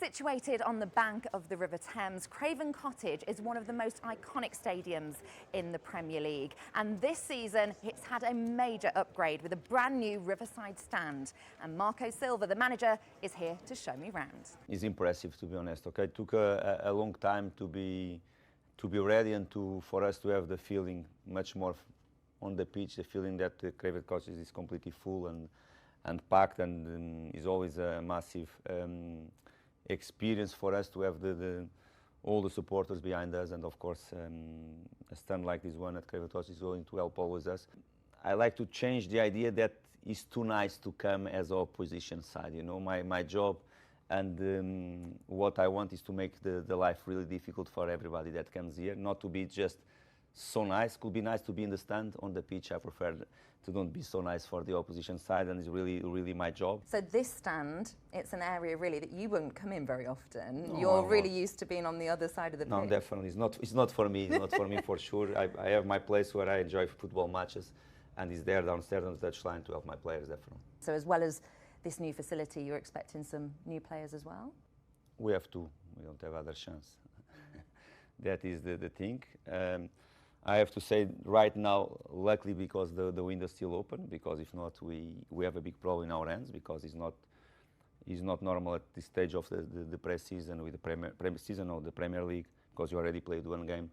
Situated on the bank of the River Thames, Craven Cottage is one of the most iconic stadiums in the Premier League. And this season, it's had a major upgrade with a brand new riverside stand. And Marco Silva, the manager, is here to show me round. It's impressive, to be honest. Okay, it took a long time to be ready and for us to have the feeling much more on the pitch, the feeling that the Craven Cottage is completely full and packed, and is always a massive experience for us to have all the supporters behind us, and of course a stand like this one at Craven Cottage is going to help always us. I like to change the idea that it's too nice to come as opposition side. You know, my job and what I want is to make the life really difficult for everybody that comes here, not to be just so nice. Could be nice to be in the stand. On the pitch, I prefer to don't be so nice for the opposition side, and it's really my job. So this stand, it's an area really that you won't come in very often. No, You're really used to being on the other side of the pitch. No, definitely. It's not for me. It's not for me for sure. I have my place where I enjoy football matches, and it's there downstairs on the touchline to help my players, definitely. So as well as this new facility, you're expecting some new players as well? We have to. We don't have other chance. That is the thing. I have to say right now, luckily, because the window's still open, because if not, we have a big problem in our hands, because it's not normal at this stage of the pre-season with the pre-season of the Premier League, because you already played one game.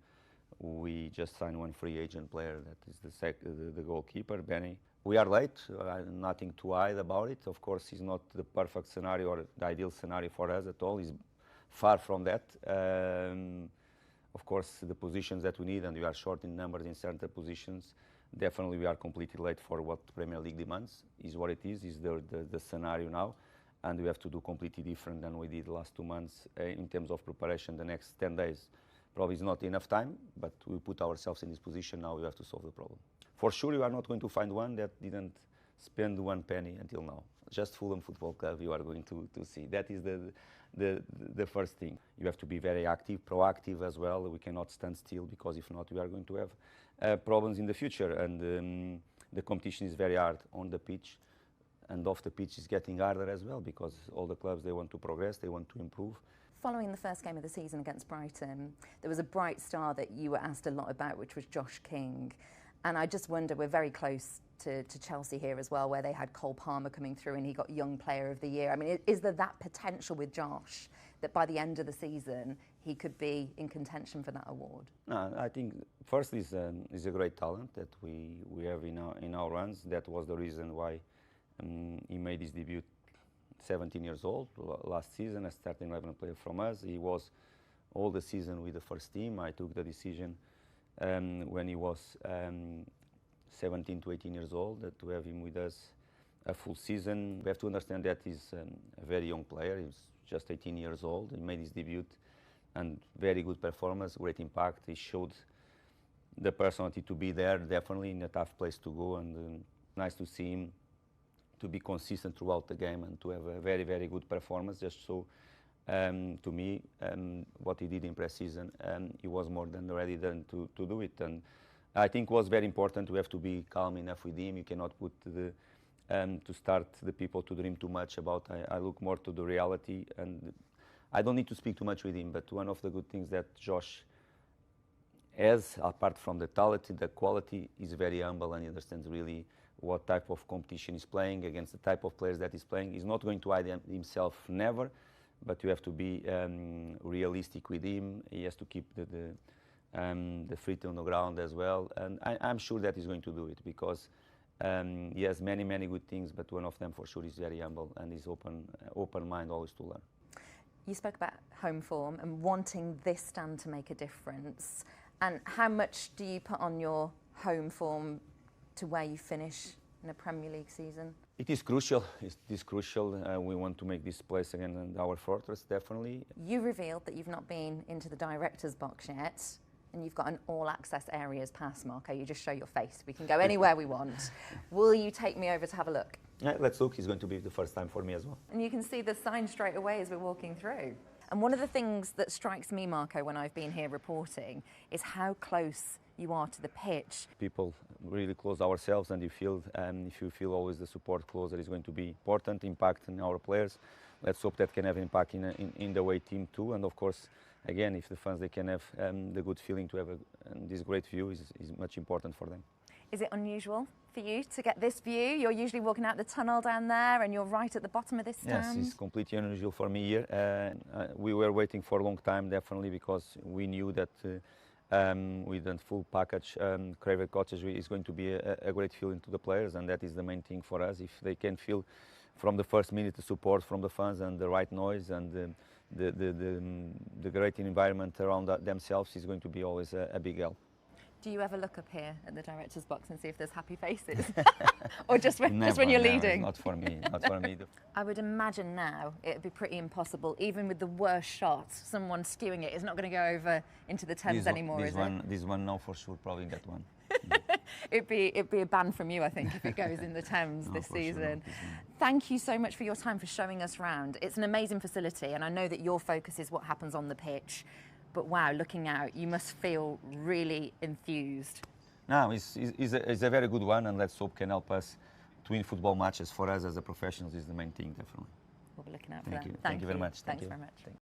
We just signed one free agent player, that is the goalkeeper, Benny. We are late, nothing to hide about it. Of course, it's not the perfect scenario or the ideal scenario for us at all. It's far from that. Of course, the positions that we need, and we are short in numbers in certain positions, definitely we are completely late for what the Premier League demands, is what it is the scenario now, and we have to do completely different than we did the last 2 months in terms of preparation. The next 10 days probably is not enough time, but we put ourselves in this position. Now we have to solve the problem. For sure, you are not going to find one that didn't spend one penny until now. Just Fulham Football Club you are going to see. That is the first thing. You have to be very active, proactive as well. We cannot stand still, because if not, we are going to have problems in the future. And the competition is very hard on the pitch, and off the pitch is getting harder as well, because all the clubs, they want to progress, they want to improve. Following the first game of the season against Brighton, there was a bright star that you were asked a lot about, which was Josh King. And I just wonder, we're very close to Chelsea here as well, where they had Cole Palmer coming through and he got Young Player of the Year. I mean, is there that potential with Josh that by the end of the season he could be in contention for that award? No, I think first is a great talent that we have in our runs. That was the reason why he made his debut 17 years old last season, a starting 11 player from us. He was all the season with the first team. I took the decision when he was 17 to 18 years old to have him with us a full season. We have to understand that he's a very young player. He's just 18 years old. He made his debut, and very good performance, great impact. He showed the personality to be there, definitely in a tough place to go, and nice to see him to be consistent throughout the game and to have a very good performance. Just so to me, what he did in pre-season, he was more than ready then to do it. And I think it was very important to have to be calm enough with him. You cannot put to start the people to dream too much about. I look more to the reality, and I don't need to speak too much with him. But one of the good things that Josh has, apart from the talent, the quality, is very humble, and he understands really what type of competition he's playing against, the type of players that he's playing. He's not going to hide himself, never, but you have to be realistic with him. He has to keep the feet on the ground as well, and I'm sure that he's going to do it, because he has many good things, but one of them for sure is very humble, and he's open mind always to learn. You spoke about home form and wanting this stand to make a difference, and how much do you put on your home form to where you finish in a Premier League season? It is crucial. It is crucial. We want to make this place again our fortress, definitely. You revealed that you've not been into the director's box yet, and you've got an all-access areas pass, Marco. You just show your face. We can go anywhere we want. Will you take me over to have a look? Yeah, let's look. It's going to be the first time for me as well. And you can see the sign straight away as we're walking through. And one of the things that strikes me, Marco, when I've been here reporting, is how close you are to the pitch. People really close ourselves, and if you feel always the support closer is going to be important, impact in our players. let's hope that can have impact in the away team too. And of course, again, if the fans they can have the good feeling to have this great view is much important for them. Is it unusual for you to get this view? You're usually walking out the tunnel down there and you're right at the bottom of this stand. Yes, it's completely unusual for me here. We were waiting for a long time, definitely, because we knew that with the full package, Craven Cottage is going to be a great feeling to the players, and that is the main thing for us. If they can feel from the first minute the support from the fans and the right noise and the great environment around themselves is going to be always a big help. Do you ever look up here at the director's box and see if there's happy faces? Or just when you're leading? Not for me, not for me. I would imagine now it would be pretty impossible, even with the worst shot, someone skewing it is not going to go over into the Thames anymore, is it? This one, no, for sure, probably that one. It'd be a ban from you, I think, if it goes in the Thames this season. Sure, thank you so much for your time, for showing us round. It's an amazing facility, and I know that your focus is what happens on the pitch. But wow, looking out, you must feel really enthused. No, it's a very good one, and let's hope can help us to win football matches. For us as a professionals is the main thing, definitely. We'll be looking out for that. Thank you very much. Thanks very much.